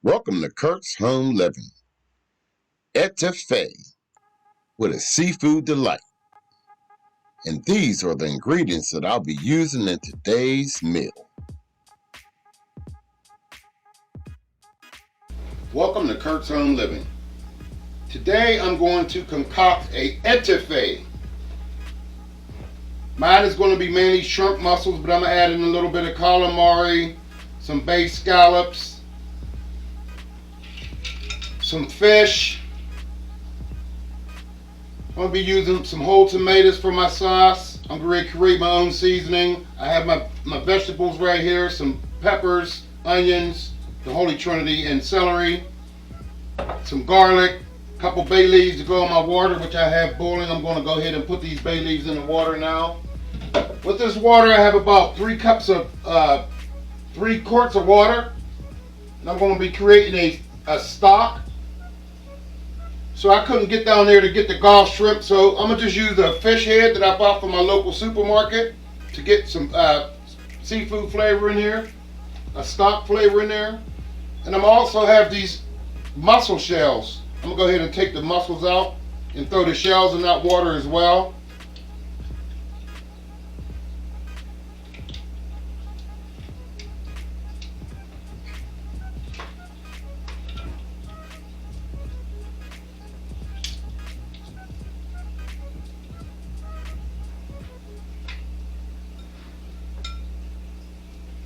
Welcome to Kurt's Home Living. Etouffee with a seafood delight. And these are the ingredients that I'll be using in today's meal. Welcome to Kurt's Home Living. Today I'm going to concoct a etouffee. Mine is going to be mainly shrimp mussels, but I'm going to add in a little bit of calamari, some bay scallops, some fish. I'm going to be using some whole tomatoes for my sauce. I'm going to create my own seasoning. I have my vegetables right here, some peppers, onions, the Holy Trinity, and celery, some garlic, a couple bay leaves to go in my water, which I have boiling. I'm going to go ahead and put these bay leaves in the water now. With this water, I have about 3 quarts of water. And I'm going to be creating a stock. So I couldn't get down there to get the Gulf shrimp, so I'm going to just use a fish head that I bought from my local supermarket to get some seafood flavor in here, a stock flavor in there. And I'm also have these mussel shells. I'm going to go ahead and take the mussels out and throw the shells in that water as well.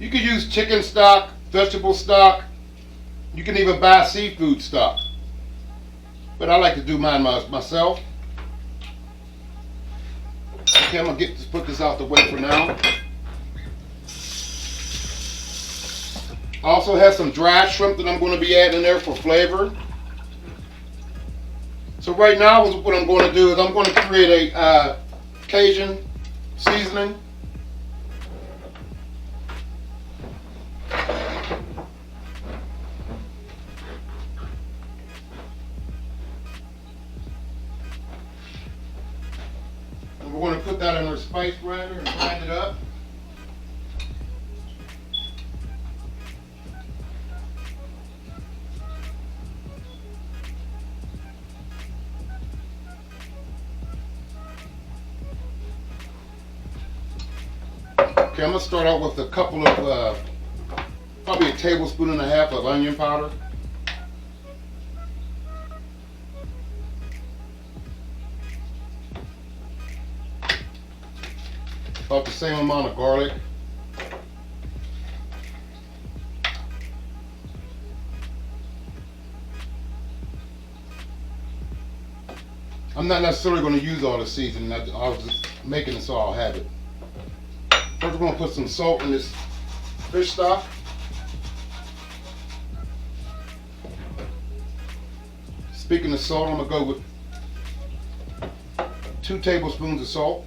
You can use chicken stock, vegetable stock. You can even buy seafood stock. But I like to do mine myself. Okay, I'm going to put this out the way for now. I also have some dried shrimp that I'm going to be adding in there for flavor. So right now what I'm going to do is I'm going to create a Cajun seasoning. We're going to put that in our spice grinder and grind it up. Okay, I'm going to start out with a couple of, probably a tablespoon and a half of onion powder. About the same amount of garlic. I'm not necessarily going to use all the seasoning. I was just making it so I'll have it. First we're going to put some salt in this fish stock. Speaking of salt, I'm going to go with 2 tablespoons of salt.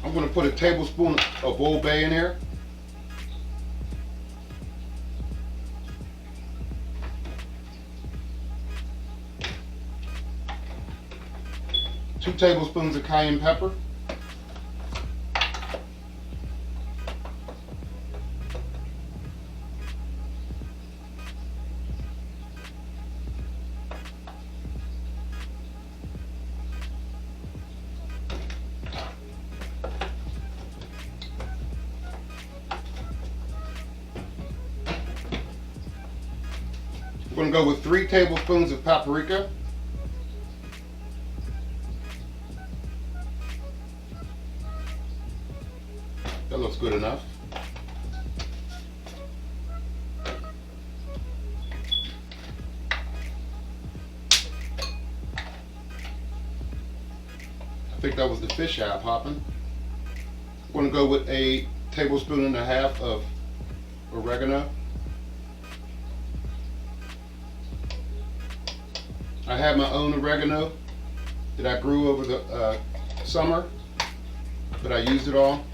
I'm going to put a tablespoon of Old Bay in here. Two tablespoons of cayenne pepper. We're going to go with 3 tablespoons of paprika. That looks good enough. I think that was the fish eye popping. I'm going to go with a tablespoon and a half of oregano. I have my own oregano that I grew over the summer, but I used it all.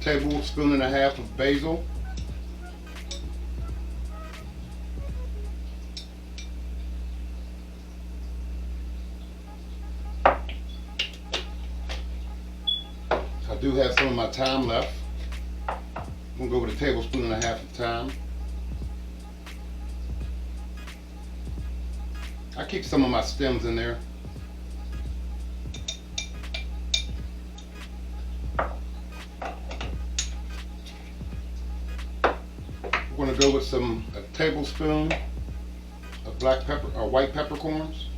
Tablespoon and a half of basil. do have some of my thyme left. I'm gonna go with a tablespoon and a half of thyme. I keep some of my stems in there. We're gonna go with a tablespoon of black pepper or white peppercorns.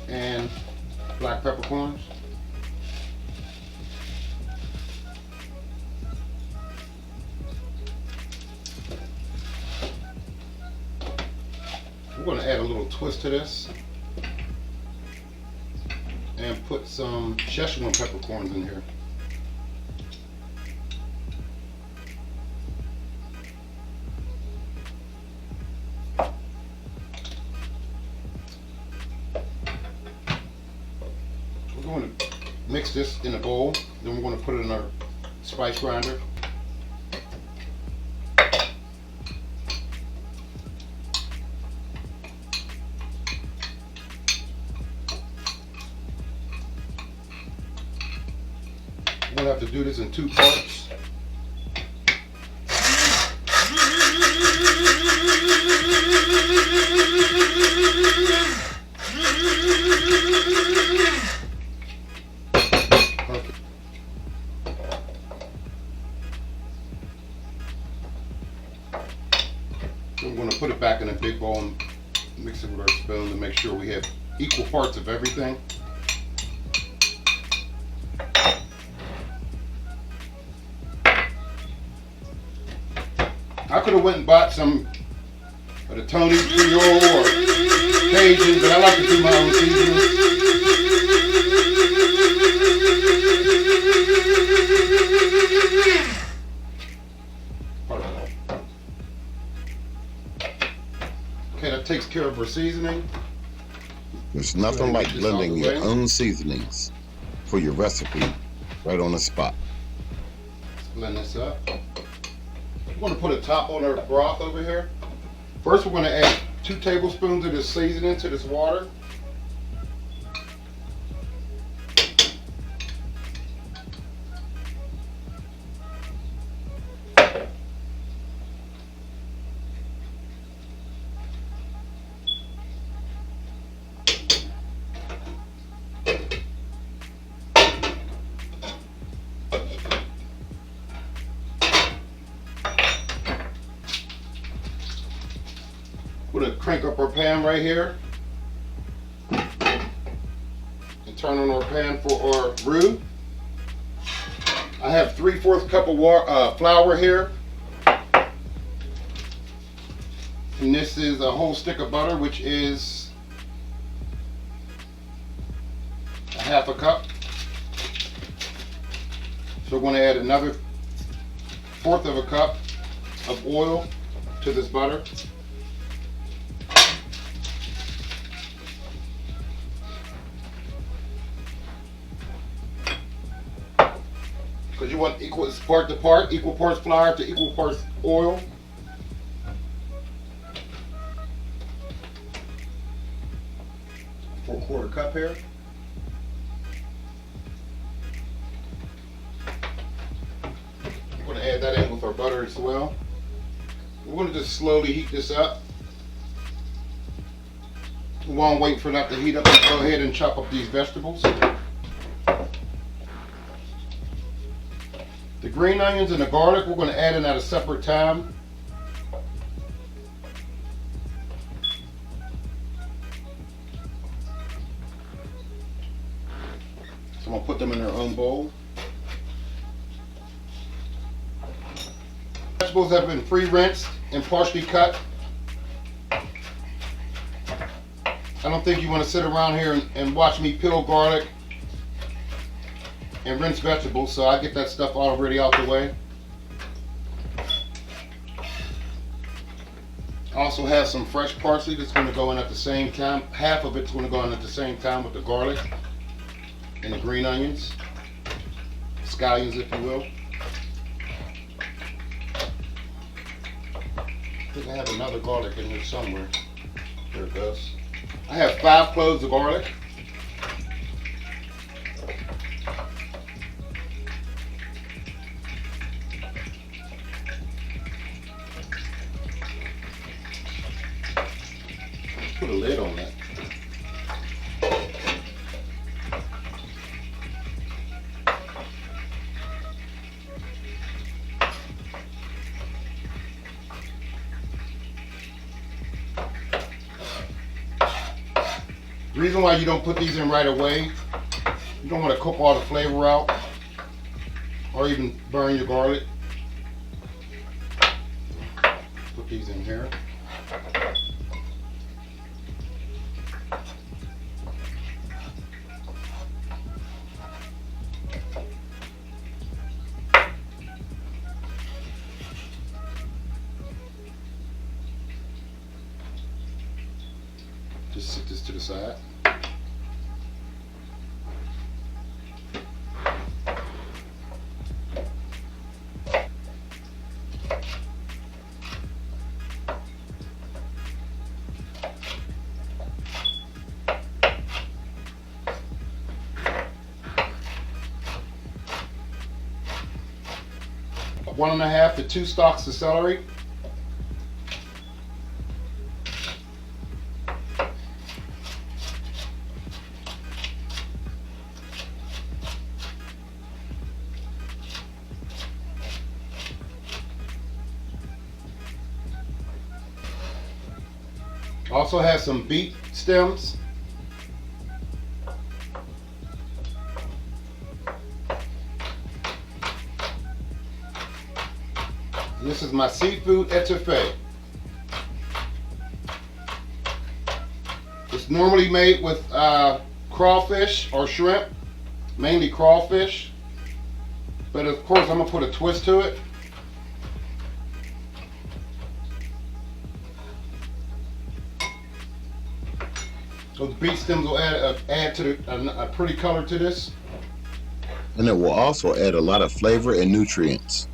And black peppercorns. We're going to add a little twist to this and put some Szechuan peppercorns in here. We're going to mix this in a bowl, then we're going to put it in our spice grinder. We're going to have to do this in 2 parts. Perfect. So we're going to put it back in a big bowl and mix it with our spoon to make sure we have equal parts of everything. I could have went and bought some of the Tony Creole or Cajun, but I like to do my own seasoning. Okay, that takes care of our seasoning. There's nothing like blending your own seasonings for your recipe right on the spot. Let's blend this up. We're going to put a top on our broth over here. First, we're going to add 2 tablespoons of this seasoning to this water. We're going to crank up our pan right here and turn on our pan for our roux. I have 3/4 cup of flour here, and this is a whole stick of butter, which is a 1/2 cup. So we're going to add another 1/4 cup of oil to this butter. Because you want equal part to part, equal parts flour to equal parts oil. For a 1/4 cup here. We're going to add that in with our butter as well. We're going to just slowly heat this up. While I'm waiting for that to heat up, let's go ahead and chop up these vegetables. The green onions and the garlic, we're going to add in at a separate time. So I'm going to put them in their own bowl. Vegetables have been pre-rinsed and partially cut. I don't think you want to sit around here and watch me peel garlic and rinse vegetables, so I get that stuff already out the way. I also have some fresh parsley that's going to go in at the same time. Half of it's going to go in at the same time with the garlic and the green onions, scallions if you will. I think I have another garlic in here somewhere. There it goes. I have 5 cloves of garlic. lid on that. The reason why you don't put these in right away, you don't want to cook all the flavor out or even burn your garlic. Put these in here. Just sit this to the side. One and a half to 2 stalks of celery. Also has some beet stems. This is my Seafood Etouffee. It's normally made with crawfish or shrimp, mainly crawfish. But of course I'm gonna put a twist to it. So the beet stems will add to a pretty color to this. And it will also add a lot of flavor and nutrients.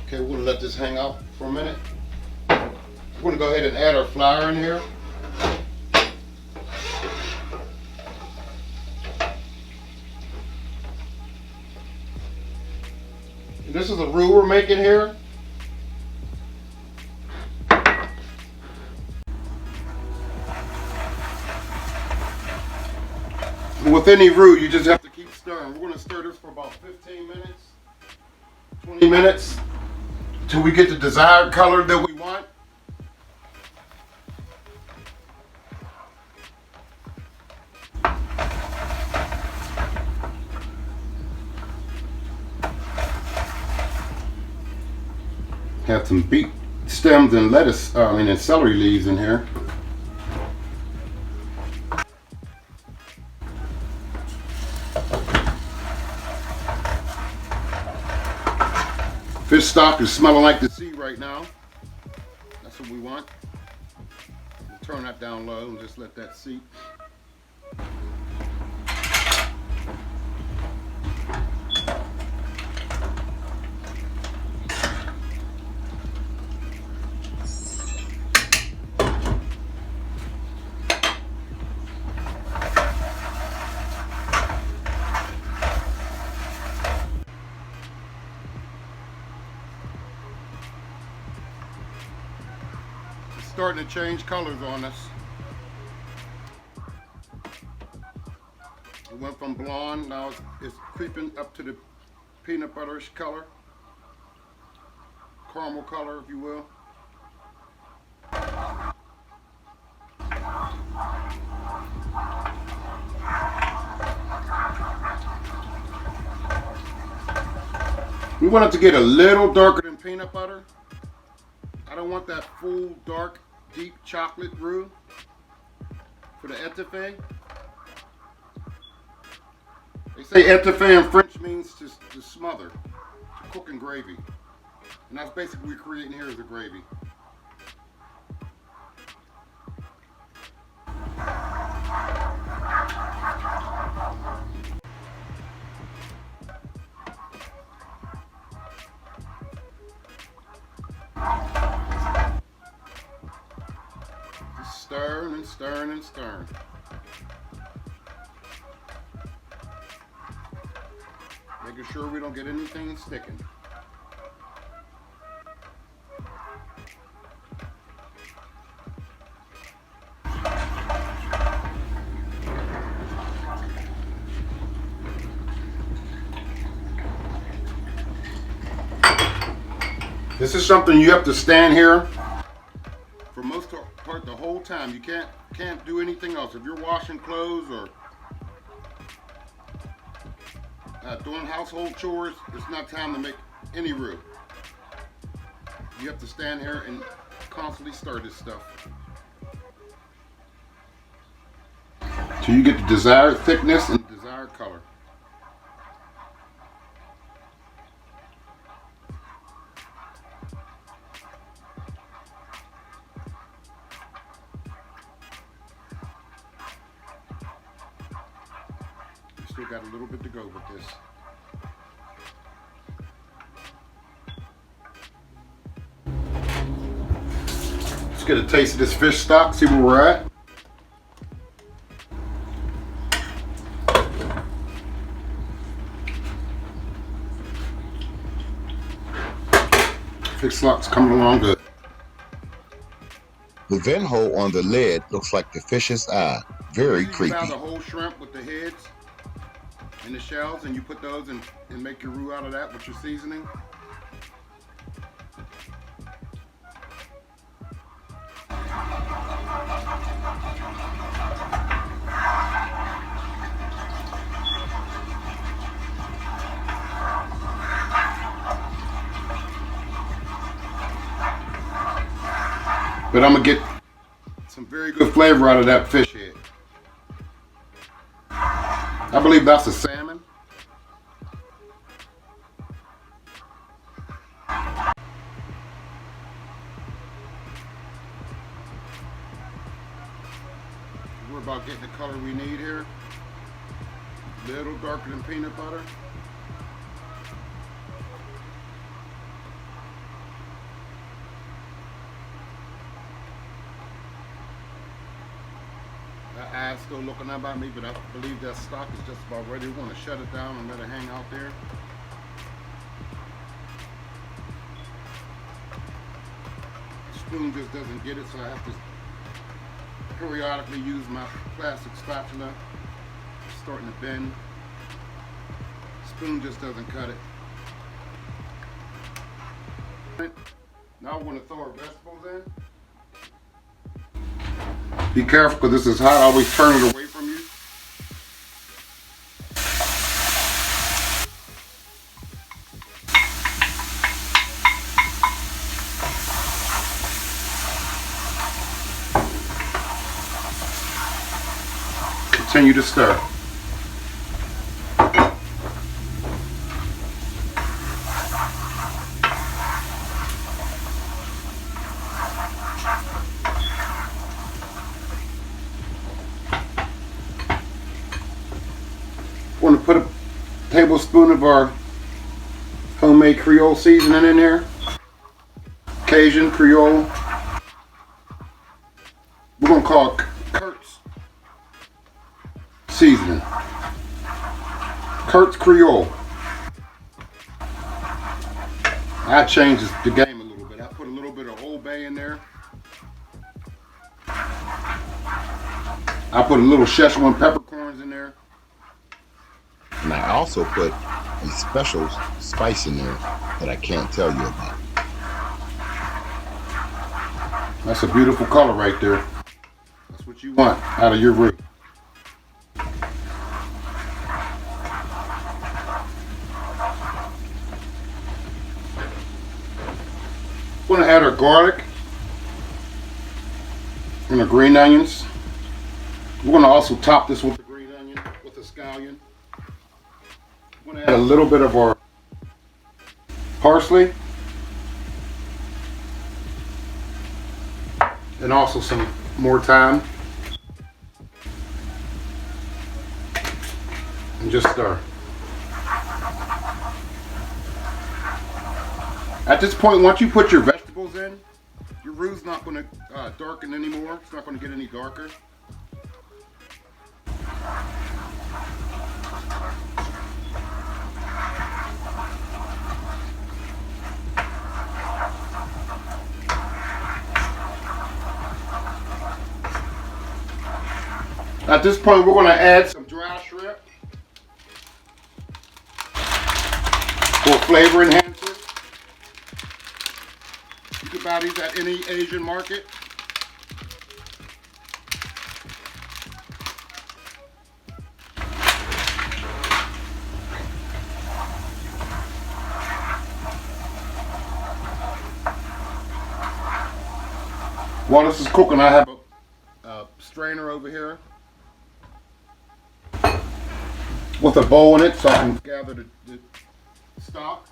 Okay, we're gonna let this hang out for a minute. We're gonna go ahead and add our flour in here. And this is a roux we're making here. With any roux, you just have to keep stirring. We're gonna stir this for about 15 minutes, 20 minutes. Till we get the desired color that we want. Have some beet stems and lettuce, and celery leaves in here. Fish stock is smelling like the sea right now. That's what we want. We'll turn that down low and just let that seep. Starting to change colors on us. It went from blonde, now it's creeping up to the peanut butterish color, caramel color, if you will. We want it to get a little darker than peanut butter. I don't want that full, dark, deep chocolate roux for the etouffee. They say etouffee in French means to smother, to cook in gravy. And that's basically what we're creating here is a gravy. Stirring and stirring and stirring. Making sure we don't get anything sticking. This is something you have to stand here for most part the whole time. You can't do anything else. If you're washing clothes or doing household chores, it's not time to make any roux. You have to stand here and constantly stir this stuff till you get the desired thickness and the desired color. Still got a little bit to go with this. Let's get a taste of this fish stock, see where we're at. Fish stock's coming along good. The vent hole on the lid looks like the fish's eye. Very You creepy. found the whole shrimp with the heads and the shells, and you put those in and make your roux out of that with your seasoning. But I'm gonna get some very good flavor out of that fish head. I believe that's a salmon. We're about getting the color we need here. A little darker than peanut butter. That eye's still looking up at me, but I believe that stock is just about ready. We want to shut it down and let it hang out there. The spoon just doesn't get it, so I have to periodically use my plastic spatula. It's starting to bend. Spoon just doesn't cut it. Now we're going to throw our vegetables in. Be careful because this is hot. Always turn it away from you. Continue to stir. We're going to put a tablespoon of our homemade Creole seasoning in there. Cajun, Creole. We're going to call it Kurt's seasoning. Kurt's Creole. I changed the game a little bit. I put a little bit of Old Bay in there. I put a little Szechuan peppercorns in there. And I also put a special spice in there that I can't tell you about. That's a beautiful color right there. That's what you want out of your roux. We're going to add our garlic and our green onions. We're going to also top this with the green onion, with the scallion. We're going to add a little bit of our parsley and also some more thyme, and just stir. At this point, once you put your vegetables in, your roux's not going to darken anymore. It's not going to get any darker. At this point, we're going to add some dry shrimp for flavor enhancer. You can buy these at any Asian market. While this is cooking, I have a strainer over here with a bowl in it so I can gather the stock.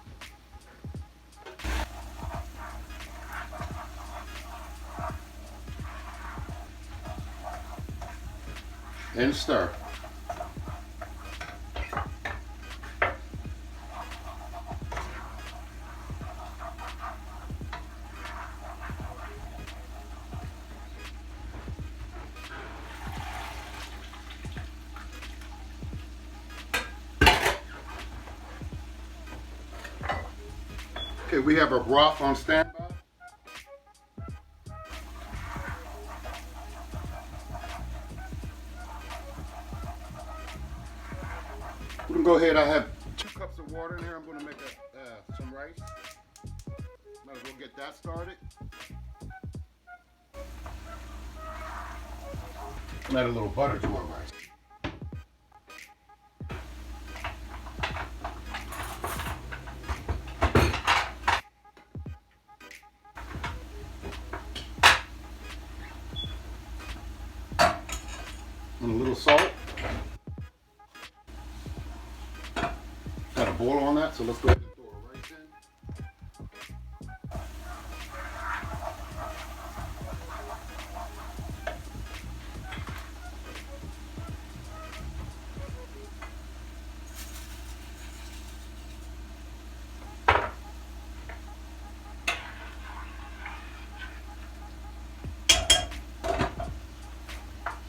And stir. Okay, we have our broth on standby. We're gonna go ahead. I have 2 cups of water in here. I'm gonna make some rice. Might as well get that started. And add a little butter to our rice. And a little salt. Got a boil on that, so let's go ahead and throw our rice in.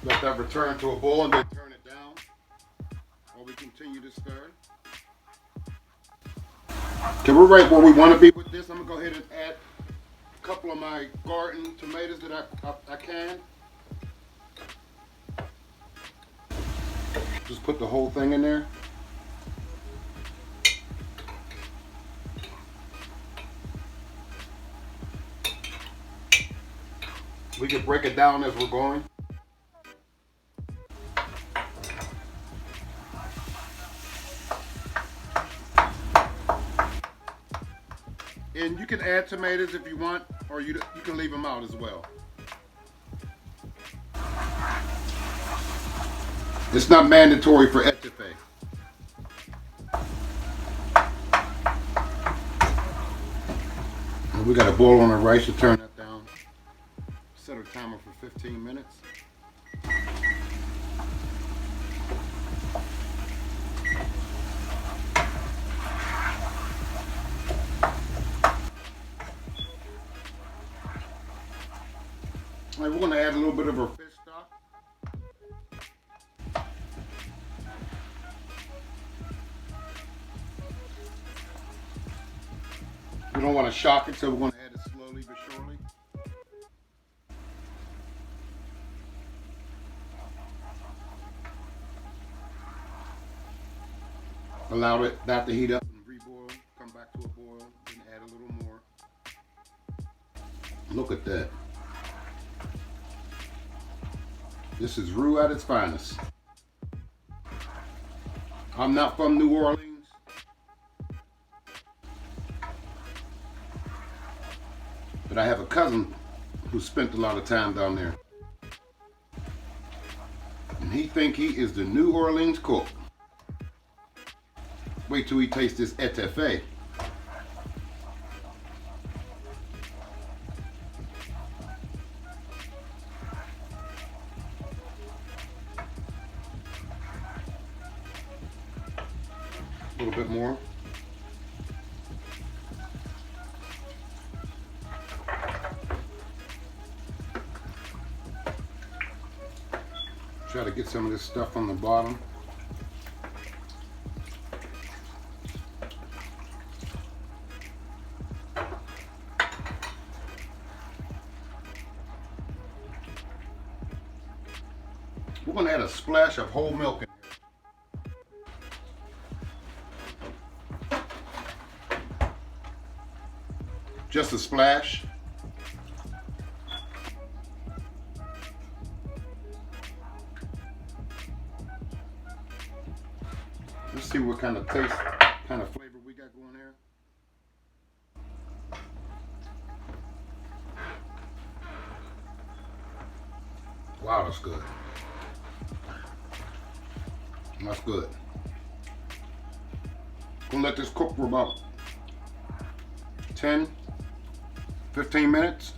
Let that return to a boil and then turn it down while we continue to stir. Okay, we're right where we want to be with this. I'm going to go ahead and add a couple of my garden tomatoes that I can. Just put the whole thing in there. We can break it down as we're going. And you can add tomatoes if you want, or you can leave them out as well. It's not mandatory for etouffee. And we got a boil on our rice to turn that down. Set our timer for 15 minutes. All right, we're going to add a little bit of our fish stock. We don't want to shock it, so we're going to add it slowly but surely. Allow that to heat up and reboil, come back to a boil, and add a little more. Look at that. This is roux at its finest. I'm not from New Orleans, but I have a cousin who spent a lot of time down there. And he think he is the New Orleans cook. Wait till he tastes this etouffee. A little bit more. Try to get some of this stuff on the bottom. We're going to add add a splash of whole milk in here. Just a splash. Let's see what kind of taste, kind of flavor we got going here. Wow, that's good. That's good. Gonna let this cook for about 10, 15 minutes.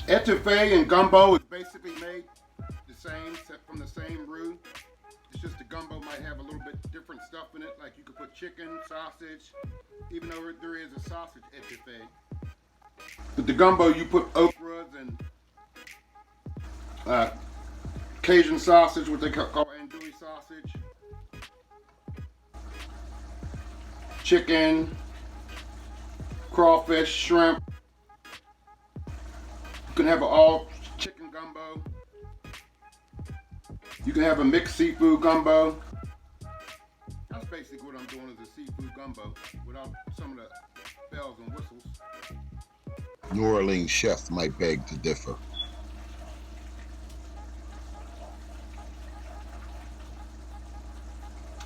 Etouffee and gumbo is basically made the same, except from the same roux. It's just the gumbo might have a little bit different stuff in it, like you could put chicken, sausage, even though there is a sausage etouffee. But the gumbo, you put okras and Cajun sausage, what they call andouille sausage, chicken, crawfish, shrimp. You can have an all chicken gumbo. You can have a mixed seafood gumbo. That's basically what I'm doing is a seafood gumbo without some of the bells and whistles. New Orleans chef might beg to differ.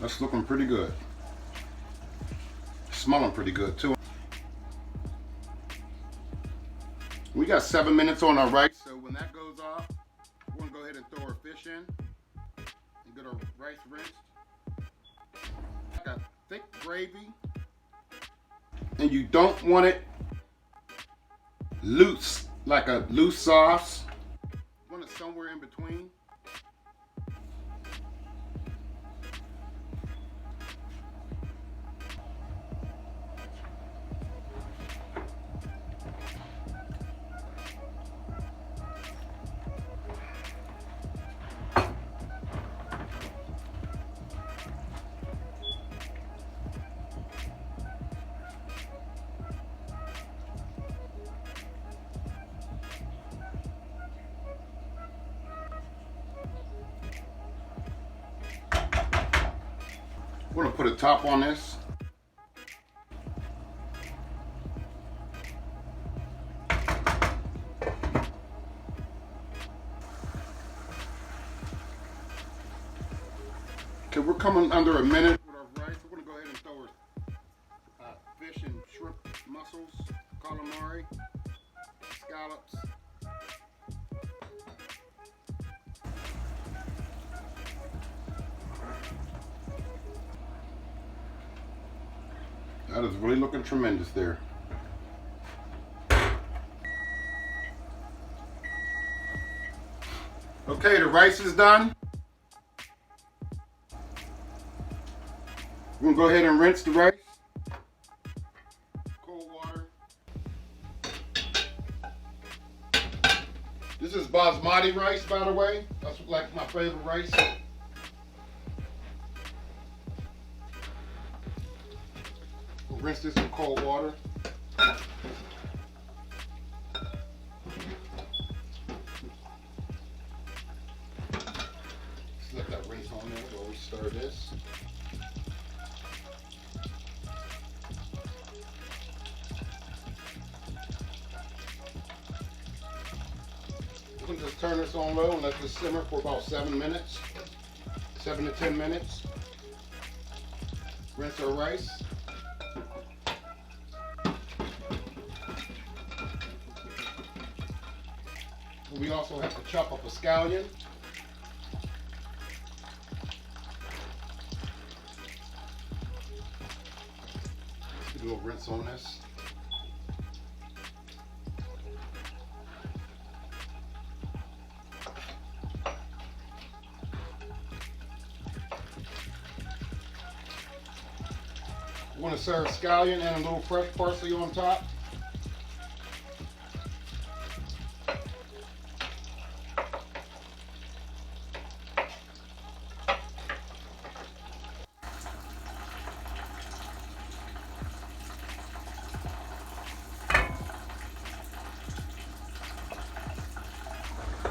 That's looking pretty good. Smelling pretty good too. We got 7 minutes on our rice, so when that goes off, we're gonna go ahead and throw our fish in and get our rice rinsed. Like a thick gravy, and you don't want it loose, like a loose sauce. You want it somewhere in between. We're gonna put a top on this. Okay, we're coming under a minute with our rice. We're gonna go ahead and throw our fish and shrimp mussels, calamari, scallops. That is really looking tremendous there. Okay, the rice is done. We're gonna go ahead and rinse the rice. Cold water. This is basmati rice, by the way. That's like my favorite rice. We'll rinse this in cold water. Just let that rinse on there while we stir this. We can just turn this on low and let this simmer for about 7 minutes. 7 to 10 minutes. Rinse our rice. We also have to chop up a scallion. Let's get a little rinse on this. We're going to serve scallion and a little fresh parsley on top.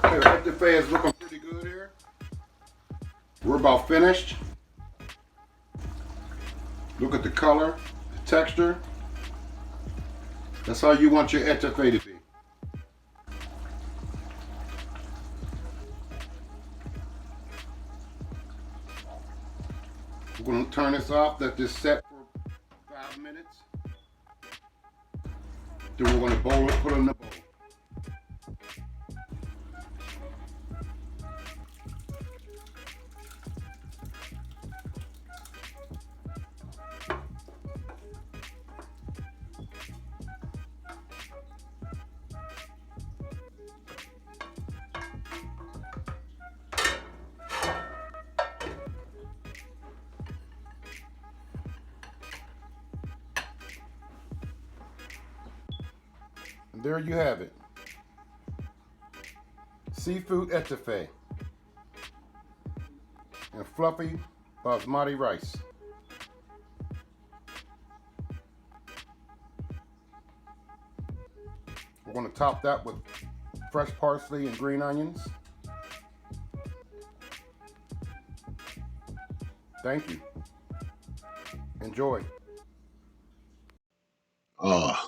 Okay, the etouffee is looking pretty good here. We're about finished. Look at the color, the texture. That's how you want your etouffee to be. We're going to turn this off, let this set for 5 minutes. Then we're going to bowl it, put it in the bowl. And there you have it. Seafood etouffee and fluffy basmati rice. We're going to top that with fresh parsley and green onions. Thank you. Enjoy. Ah,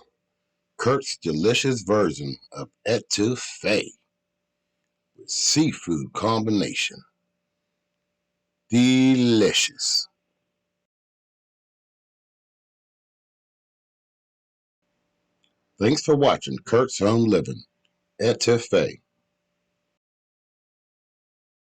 Kurt's delicious version of etouffee with seafood combination. Delicious. Thanks for watching Kurt's Home Living Etouffee.